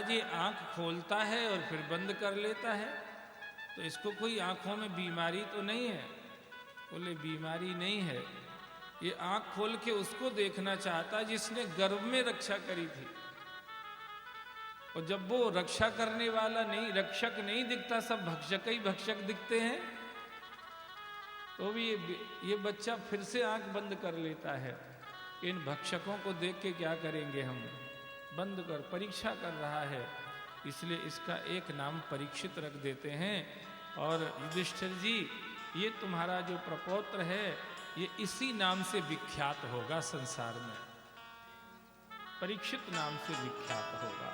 महाराज ये आंख खोलता है और फिर बंद कर लेता है, तो इसको कोई आंखों में बीमारी तो नहीं है? बोले बीमारी नहीं है, ये आंख खोल के उसको देखना चाहता जिसने गर्भ में रक्षा करी थी। और जब वो रक्षा करने वाला नहीं, रक्षक नहीं दिखता, सब भक्षक ही भक्षक दिखते हैं, तो भी ये बच्चा फिर से आंख बंद कर लेता है। इन भक्षकों को देख के क्या करेंगे हम? बंद कर, परीक्षा कर रहा है, इसलिए इसका एक नाम परीक्षित रख देते हैं। और युधिष्ठिर जी, ये तुम्हारा जो प्रपौत्र है ये इसी नाम से विख्यात होगा संसार में, परीक्षित नाम से विख्यात होगा।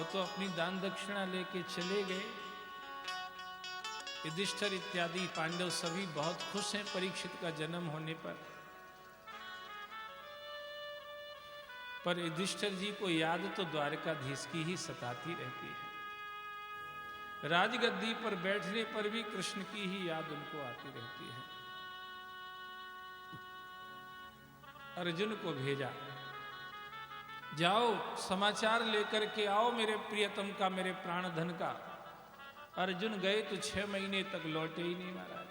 तो अपनी दान दक्षिणा लेके चले गए। युधिष्ठिर इत्यादि पांडव सभी बहुत खुश हैं परीक्षित का जन्म होने पर युधिष्ठिर जी को याद तो द्वारकाधीश की ही सताती रहती है। राजगद्दी पर बैठने पर भी कृष्ण की ही याद उनको आती रहती है। अर्जुन को भेजा, जाओ समाचार लेकर के आओ मेरे प्रियतम का, मेरे प्राण धन का। अर्जुन गए तो 6 महीने तक लौटे ही नहीं महाराज।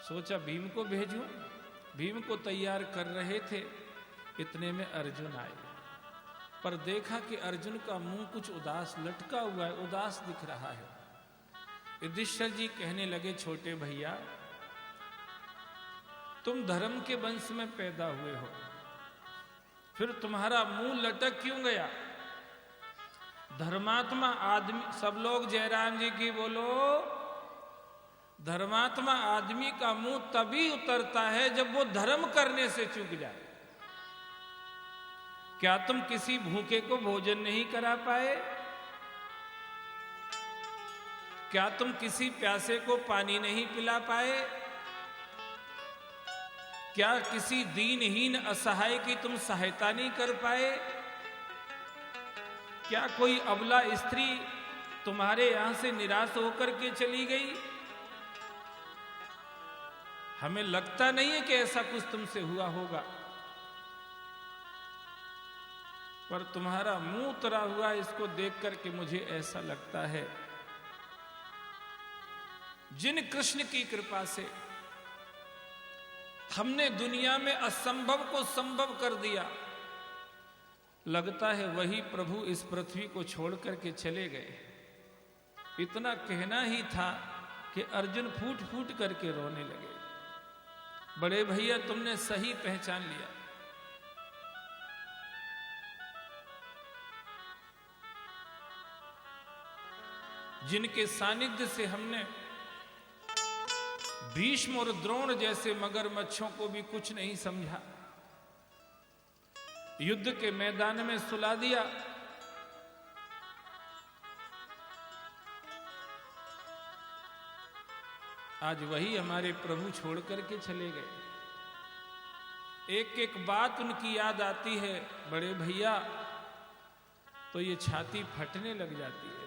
सोचा भीम को भेजूं, भीम को तैयार कर रहे थे, इतने में अर्जुन आए, पर देखा कि अर्जुन का मुंह कुछ उदास लटका हुआ है, उदास दिख रहा है। युधिष्ठिर जी कहने लगे, छोटे भैया तुम धर्म के वंश में पैदा हुए हो, फिर तुम्हारा मुंह लटक क्यों गया? धर्मात्मा आदमी, सब लोग जयराम जी की बोलो, धर्मात्मा आदमी का मुंह तभी उतरता है जब वो धर्म करने से चूक जाए। क्या तुम किसी भूखे को भोजन नहीं करा पाए? क्या तुम किसी प्यासे को पानी नहीं पिला पाए? क्या किसी दीनहीन असहाय की तुम सहायता नहीं कर पाए? क्या कोई अबला स्त्री तुम्हारे यहां से निराश होकर के चली गई? हमें लगता नहीं है कि ऐसा कुछ तुमसे हुआ होगा, पर तुम्हारा मुंह उतरा हुआ इसको देख करके मुझे ऐसा लगता है। जिन कृष्ण की कृपा से हमने दुनिया में असंभव को संभव कर दिया, लगता है वही प्रभु इस पृथ्वी को छोड़ करके चले गए। इतना कहना ही था कि अर्जुन फूट फूट करके रोने लगे। बड़े भैया तुमने सही पहचान लिया, जिनके सानिध्य से हमने भीष्म और द्रोण जैसे मगरमच्छों को भी कुछ नहीं समझा, युद्ध के मैदान में सुला दिया। आज वही हमारे प्रभु छोड़ करके चले गए। एक एक बात उनकी याद आती है बड़े भैया, तो ये छाती फटने लग जाती है।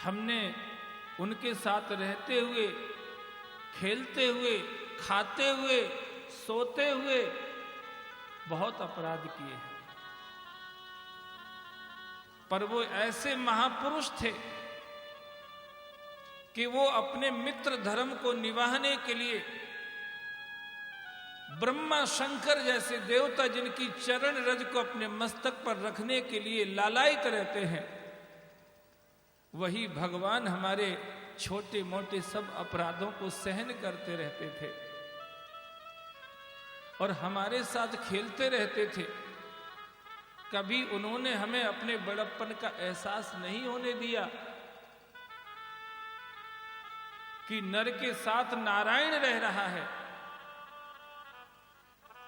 हमने उनके साथ रहते हुए, खेलते हुए, खाते हुए, सोते हुए बहुत अपराध किए हैं, पर वो ऐसे महापुरुष थे कि वो अपने मित्र धर्म को निभाने के लिए ब्रह्मा शंकर जैसे देवता जिनकी चरण रज को अपने मस्तक पर रखने के लिए लालायित रहते हैं, वही भगवान हमारे छोटे मोटे सब अपराधों को सहन करते रहते थे और हमारे साथ खेलते रहते थे। कभी उन्होंने हमें अपने बड़प्पन का एहसास नहीं होने दिया कि नर के साथ नारायण रह रहा है।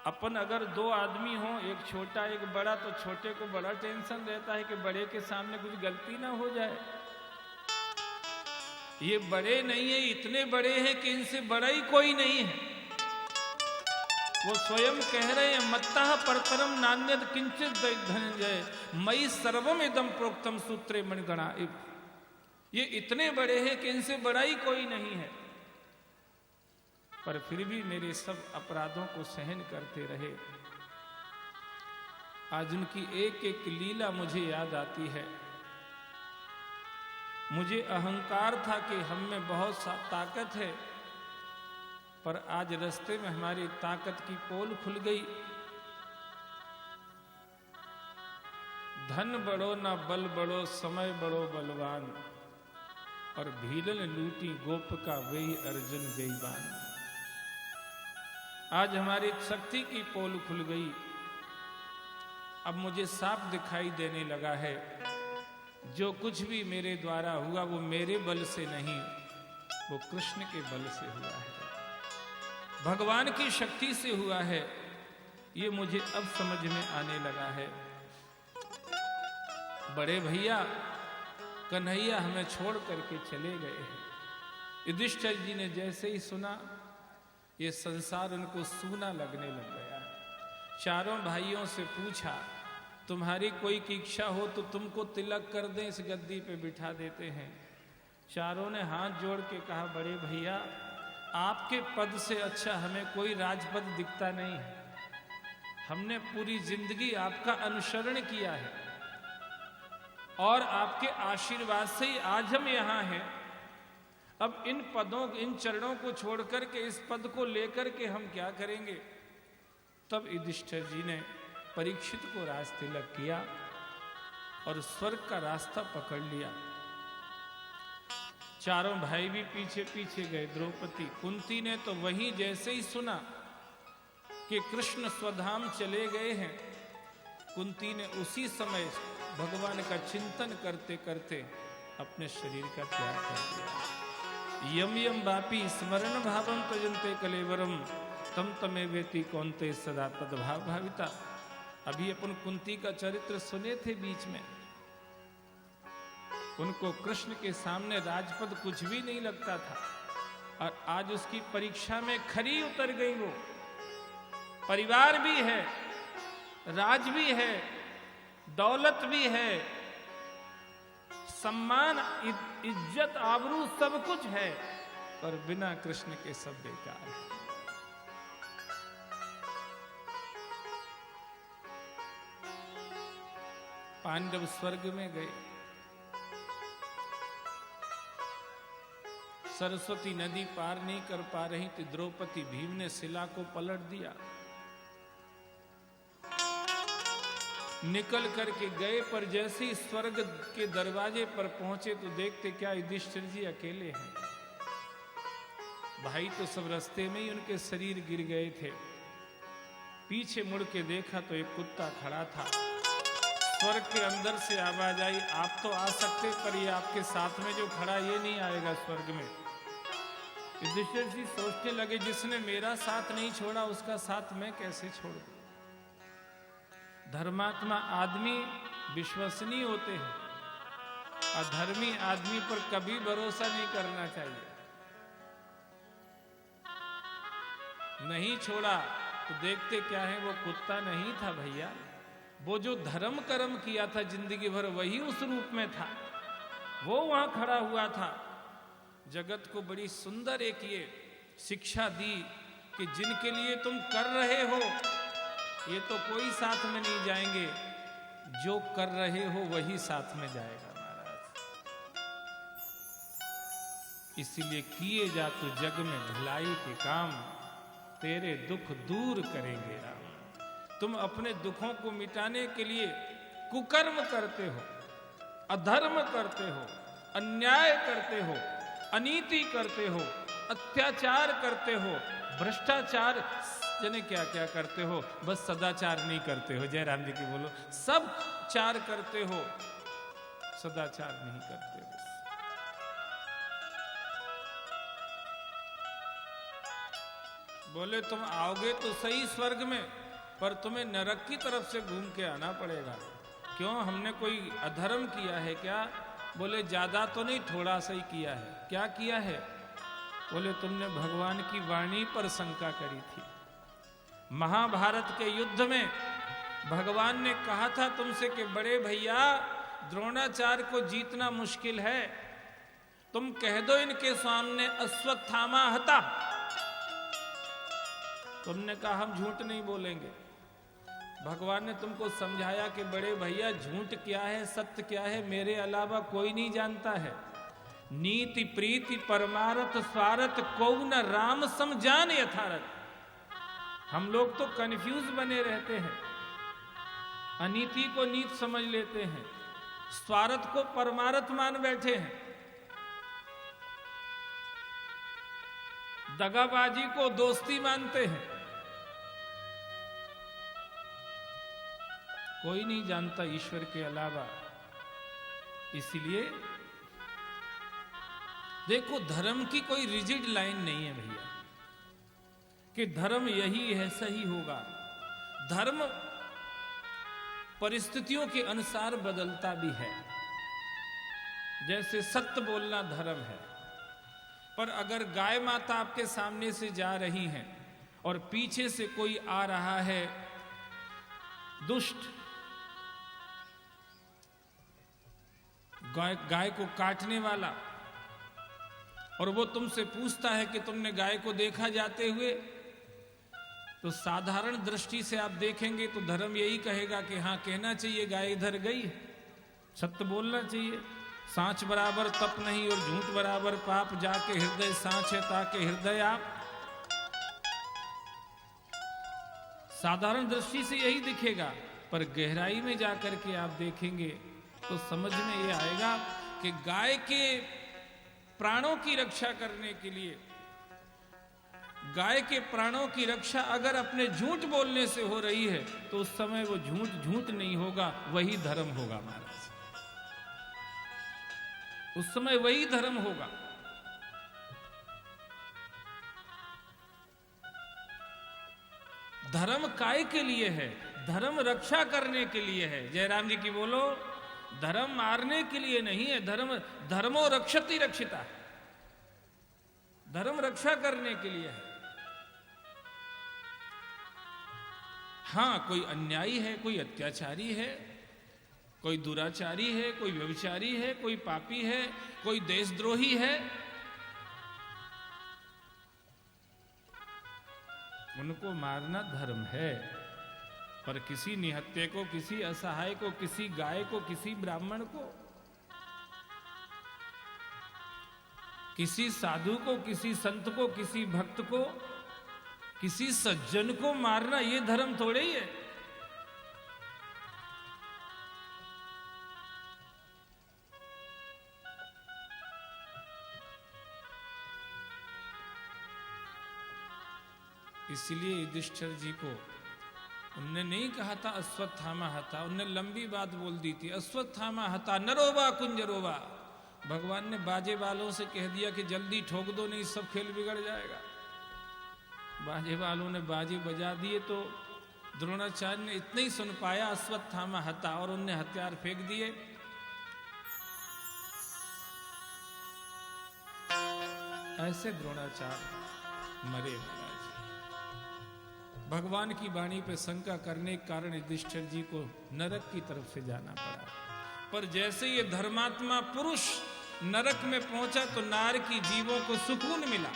अपन अगर 2 आदमी हो, एक छोटा एक बड़ा, तो छोटे को बड़ा टेंशन रहता है कि बड़े के सामने कुछ गलती ना हो जाए। ये बड़े नहीं है, इतने बड़े हैं कि इनसे बड़ा ही कोई नहीं है। वो स्वयं कह रहे हैं, मत्तः परतरम नान्यद किंचित धनंजय मयि सर्वम इदम प्रोक्तम सूत्रे मणिगणा। ये इतने बड़े हैं कि इनसे बड़ा ही कोई नहीं है। पर फिर भी मेरे सब अपराधों को सहन करते रहे। आज उनकी एक एक लीला मुझे याद आती है। मुझे अहंकार था कि हम में बहुत ताकत है, पर आज रास्ते में हमारी ताकत की पोल खुल गई। धन बड़ो ना बल बड़ो, समय बड़ो बलवान, और भीलन लूटी गोप का वही अर्जुन बेईमान। आज हमारी शक्ति की पोल खुल गई। अब मुझे साफ दिखाई देने लगा है, जो कुछ भी मेरे द्वारा हुआ वो मेरे बल से नहीं, वो कृष्ण के बल से हुआ है, भगवान की शक्ति से हुआ है। ये मुझे अब समझ में आने लगा है। बड़े भैया कन्हैया हमें छोड़ करके चले गए हैं। युधिष्ठिर जी ने जैसे ही सुना, ये संसार उनको सूना लगने लग गया। चारों भाइयों से पूछा, तुम्हारी कोई इच्छा हो तो तुमको तिलक कर दें, इस गद्दी पे बिठा देते हैं। चारों ने हाथ जोड़ के कहा, बड़े भैया आपके पद से अच्छा हमें कोई राजपद दिखता नहीं है। हमने पूरी जिंदगी आपका अनुसरण किया है और आपके आशीर्वाद से ही आज हम यहाँ हैं। अब इन पदों, इन चरणों को छोड़ करके इस पद को लेकर के हम क्या करेंगे। तब युधिष्ठिर जी ने परीक्षित को राज तिलक किया और स्वर्ग का रास्ता पकड़ लिया। चारों भाई भी पीछे पीछे गए। द्रौपदी, कुंती ने तो वहीं जैसे ही सुना कि कृष्ण स्वधाम चले गए हैं, कुंती ने उसी समय भगवान का चिंतन करते करते अपने शरीर का त्याग कर दिया। यम यम वापी स्मरण भावम तजन्ते कलेवरम तम तमे वेति कौन्ते सदा तद्भाव भाविता। अभी अपन कुंती का चरित्र सुने थे बीच में। उनको कृष्ण के सामने राजपद कुछ भी नहीं लगता था, और आज उसकी परीक्षा में खरी उतर गई। वो परिवार भी है, राज भी है, दौलत भी है, सम्मान, इज्जत, आबरू सब कुछ है, पर बिना कृष्ण के सब बेकार है। पांडव स्वर्ग में गए। सरस्वती नदी पार नहीं कर पा रही थी। द्रौपदी भीम ने शिला को पलट दिया। निकल करके गए, पर जैसे ही स्वर्ग के दरवाजे पर पहुंचे तो देखते क्या युधिष्ठिर जी अकेले हैं। भाई तो सब रास्ते में ही उनके शरीर गिर गए थे। पीछे मुड़ के देखा तो एक कुत्ता खड़ा था। स्वर्ग के अंदर से आवाज आई, आप तो आ सकते, पर ये आपके साथ में जो खड़ा ये नहीं आएगा स्वर्ग में। युधिष्ठिर जी सोचने लगे, जिसने मेरा साथ नहीं छोड़ा उसका साथ मैं कैसे छोड़ दूं। धर्मात्मा आदमी विश्वसनीय होते हैं, अधर्मी आदमी पर कभी भरोसा नहीं करना चाहिए। नहीं छोड़ा तो देखते क्या है, वो कुत्ता नहीं था भैया, वो जो धर्म कर्म किया था जिंदगी भर वही उस रूप में था, वो वहां खड़ा हुआ था। जगत को बड़ी सुंदर एक ये शिक्षा दी कि जिनके लिए तुम कर रहे हो ये तो कोई साथ में नहीं जाएंगे, जो कर रहे हो वही साथ में जाएगा महाराज। इसीलिए किए जा तो जग में भलाई के काम, तेरे दुख दूर करेंगे राम। तुम अपने दुखों को मिटाने के लिए कुकर्म करते हो, अधर्म करते हो, अन्याय करते हो, अनीति करते हो, अत्याचार करते हो, भ्रष्टाचार, जाने क्या क्या करते हो, बस सदाचार नहीं करते हो। जयराम जी की बोलो, सब चार करते हो, सदाचार नहीं करते हो। बोले तुम आओगे तो सही स्वर्ग में, पर तुम्हें नरक की तरफ से घूम के आना पड़ेगा। क्यों, हमने कोई अधर्म किया है क्या? बोले ज्यादा तो नहीं, थोड़ा सा ही किया है। क्या किया है? बोले तुमने भगवान की वाणी पर शंका करी थी। महाभारत के युद्ध में भगवान ने कहा था तुमसे कि बड़े भैया द्रोणाचार्य को जीतना मुश्किल है, तुम कह दो इनके सामने अश्वत्थामा हता, तुमने कहा हम झूठ नहीं बोलेंगे। भगवान ने तुमको समझाया कि बड़े भैया झूठ क्या है, सत्य क्या है, मेरे अलावा कोई नहीं जानता है। नीति प्रीति परमारथ स्वार्थ को न राम समझान यथारथ। हम लोग तो कंफ्यूज बने रहते हैं, अनीति को नीत समझ लेते हैं, स्वार्थ को परमारथ मान बैठे हैं, दगाबाजी को दोस्ती मानते हैं। कोई नहीं जानता ईश्वर के अलावा। इसलिए देखो, धर्म की कोई रिजिड लाइन नहीं है भैया कि धर्म यही है, सही होगा। धर्म परिस्थितियों के अनुसार बदलता भी है। जैसे सत्य बोलना धर्म है, पर अगर गाय माता आपके सामने से जा रही हैं और पीछे से कोई आ रहा है दुष्ट, गाय को काटने वाला, और वो तुमसे पूछता है कि तुमने गाय को देखा जाते हुए, तो साधारण दृष्टि से आप देखेंगे तो धर्म यही कहेगा कि हाँ, कहना चाहिए गाय इधर गई है, सत्य बोलना चाहिए। सांच बराबर तप नहीं और झूठ बराबर पाप, जाके हृदय सांच है ताके हृदय आप। साधारण दृष्टि से यही दिखेगा, पर गहराई में जाकर के आप देखेंगे तो समझ में ये आएगा कि गाय के प्राणों की रक्षा करने के लिए, गाय के प्राणों की रक्षा अगर अपने झूठ बोलने से हो रही है तो उस समय वो झूठ नहीं होगा, वही धर्म होगा महाराज। उस समय वही धर्म होगा। धर्म काय के लिए है? धर्म रक्षा करने के लिए है। जयराम जी की बोलो, धर्म मारने के लिए नहीं है। धर्मो रक्षति रक्षिता, धर्म रक्षा करने के लिए है। हां, कोई अन्यायी है, कोई अत्याचारी है, कोई दुराचारी है, कोई व्यभिचारी है, कोई पापी है, कोई देशद्रोही है, उनको मारना धर्म है। पर किसी निहत्थे को, किसी असहाय को, किसी गाय को, किसी ब्राह्मण को, किसी साधु को, किसी संत को, किसी भक्त को, किसी सज्जन को मारना, ये धर्म थोड़े ही है। इसलिए युधिष्ठिर जी को उनने नहीं कहा था अश्वत्थामा हता, उनने लंबी बात बोल दी थी, अश्वत्थामा हता नरोवा कुंजरोवा। भगवान ने बाजे वालों से कह दिया कि जल्दी ठोक दो, नहीं सब खेल बिगड़ जाएगा। बाजे वालों ने बाजे बजा दिए तो द्रोणाचार्य ने इतना ही सुन पाया, अश्वत्थामा हता, और उनने हथियार फेंक दिए। ऐसे द्रोणाचार्य मरे महाराज। भगवान की वाणी पे शंका करने के कारण युधिष्ठिर जी को नरक की तरफ से जाना पड़ा। पर जैसे ये धर्मात्मा पुरुष नरक में पहुंचा तो नार की जीवों को सुकून मिला।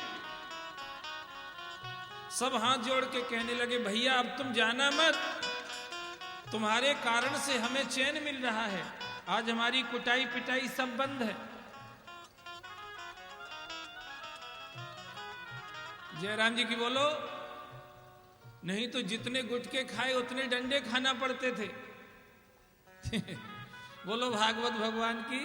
सब हाथ जोड़ के कहने लगे, भैया अब तुम जाना मत, तुम्हारे कारण से हमें चैन मिल रहा है, आज हमारी कुटाई पिटाई सब बंद है। जयराम जी की बोलो, नहीं तो जितने गुटके खाए उतने डंडे खाना पड़ते थे। बोलो भागवत भगवान की।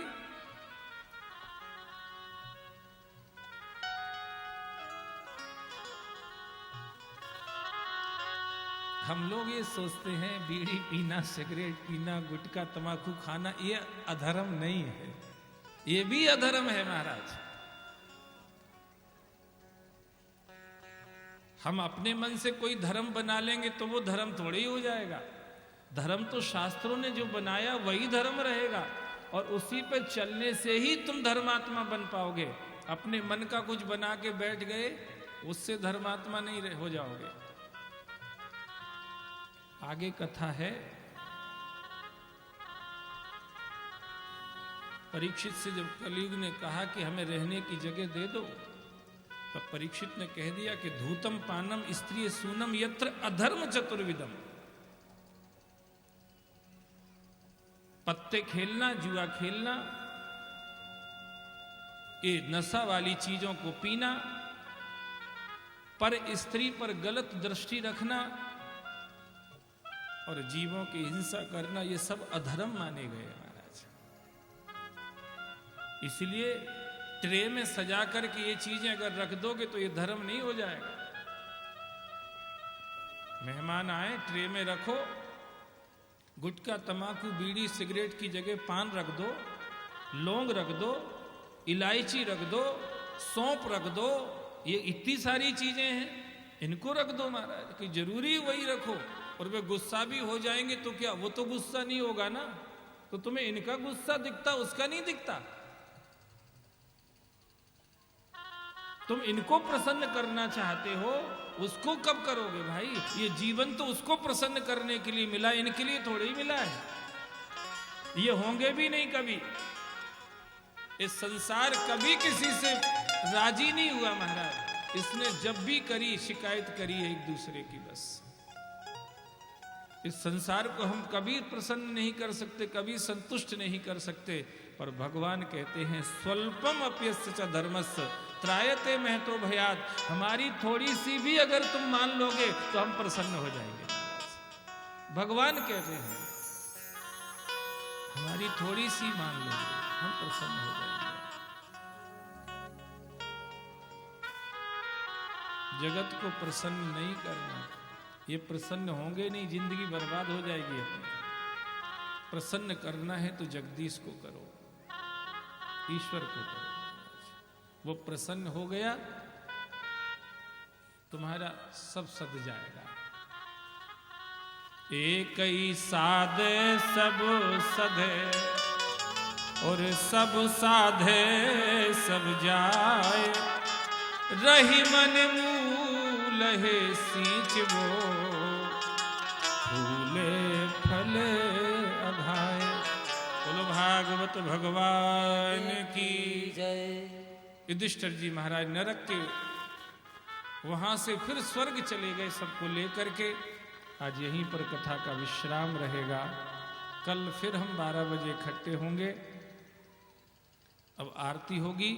हम लोग ये सोचते हैं बीड़ी पीना, सिगरेट पीना, गुटखा तंबाकू खाना ये अधर्म नहीं है, ये भी अधर्म है महाराज। हम अपने मन से कोई धर्म बना लेंगे तो वो धर्म थोड़ी ही हो जाएगा। धर्म तो शास्त्रों ने जो बनाया वही धर्म रहेगा, और उसी पे चलने से ही तुम धर्मात्मा बन पाओगे। अपने मन का कुछ बना के बैठ गए, उससे धर्मात्मा नहीं हो जाओगे। आगे कथा है, परीक्षित से जब कलयुग ने कहा कि हमें रहने की जगह दे दो, तब परीक्षित ने कह दिया कि धूतम पानम स्त्री सूनम यत्र अधर्म चतुर्विदम। पत्ते खेलना, जुआ खेलना, ये नशा वाली चीजों को पीना, पर स्त्री पर गलत दृष्टि रखना और जीवों की हिंसा करना, ये सब अधर्म माने गए महाराज। इसलिए ट्रे में सजा करके ये चीजें अगर रख दोगे तो ये धर्म नहीं हो जाएगा। मेहमान आए, ट्रे में रखो, गुटखा, तंबाकू, बीड़ी, सिगरेट की जगह पान रख दो, लौंग रख दो, इलायची रख दो, सौंफ रख दो, ये इतनी सारी चीजें हैं, इनको रख दो महाराज। कि जरूरी वही रखो, और वे गुस्सा भी हो जाएंगे तो क्या, वो तो गुस्सा नहीं होगा ना, तो तुम्हें इनका गुस्सा दिखता, उसका नहीं दिखता। तुम इनको प्रसन्न करना चाहते हो, उसको कब करोगे भाई? ये जीवन तो उसको प्रसन्न करने के लिए मिला, इनके लिए थोड़ी ही मिला है। ये होंगे भी नहीं कभी। इस संसार कभी किसी से राजी नहीं हुआ महाराज। इसने जब भी करी शिकायत करी है एक दूसरे की बस। इस संसार को हम कभी प्रसन्न नहीं कर सकते, कभी संतुष्ट नहीं कर सकते। पर भगवान कहते हैं स्वल्पम अप्यस्य च धर्मस्य त्रायते महतो भयात्। हमारी थोड़ी सी भी अगर तुम मान लोगे तो हम प्रसन्न हो जाएंगे। भगवान कहते हैं हमारी थोड़ी सी मान लोगे हम प्रसन्न हो जाएंगे। जगत को प्रसन्न नहीं करना, ये प्रसन्न होंगे नहीं, जिंदगी बर्बाद हो जाएगी अपनी। प्रसन्न करना है तो जगदीश को करो, ईश्वर को करो। वो प्रसन्न हो गया, तुम्हारा सब सद जाएगा। एक ही साधे सब सधे, और सब साधे सब जाए। रही मन मूल है सींच वो, फूले फले अघाए। बोलो भागवत भगवान की जय। युधिष्ठिर जी महाराज नरक के वहां से फिर स्वर्ग चले गए सबको लेकर के। आज यहीं पर कथा का विश्राम रहेगा। कल फिर हम 12 बजे इकट्ठे होंगे। अब आरती होगी,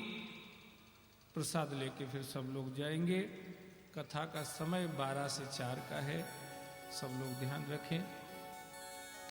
प्रसाद लेके फिर सब लोग जाएंगे। कथा का समय 12 से 4 का है, सब लोग ध्यान रखें।